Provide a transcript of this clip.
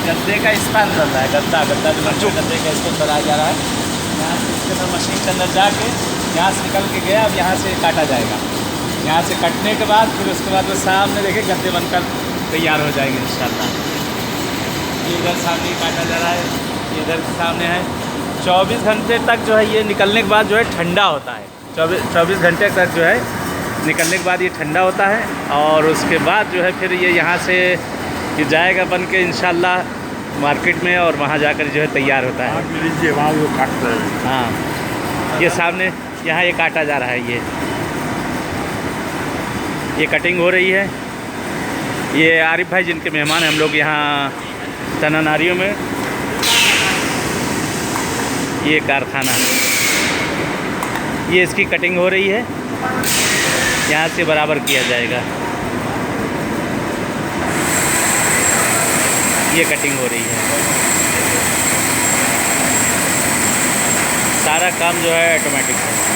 गद्दे का स्पैन चल रहा है। गद्दा जो गद्दे का इसको बनाया जा रहा है। यहाँ से इसके अंदर मशीन के अंदर जाके यहाँ से निकल के गया, अब यहाँ से काटा जाएगा। यहाँ से कटने के बाद फिर उसके बाद वो सामने देखिए गद्दे बनकर तैयार हो जाएंगे इंशाल्लाह। ये इधर सामने काटा जा रहा है, ये इधर सामने है। 24 घंटे तक जो है ये निकलने के बाद जो है ठंडा होता है। 24 घंटे तक जो है निकलने के बाद ये ठंडा होता है, और उसके बाद जो है फिर ये यहाँ से ये जाएगा बन के इंशाल्लाह मार्केट में, और वहाँ जाकर जो है तैयार होता है। वहाँ वो काटते हैं। हाँ, ये सामने यहाँ ये काटा जा रहा है। ये कटिंग हो रही है। ये आरिफ भाई जिनके मेहमान हैं हम लोग यहाँ तनानारियों में, ये कारखाना, ये इसकी कटिंग हो रही है। यहाँ से बराबर किया जाएगा। ये कटिंग हो रही है। सारा काम जो है ऑटोमेटिक है।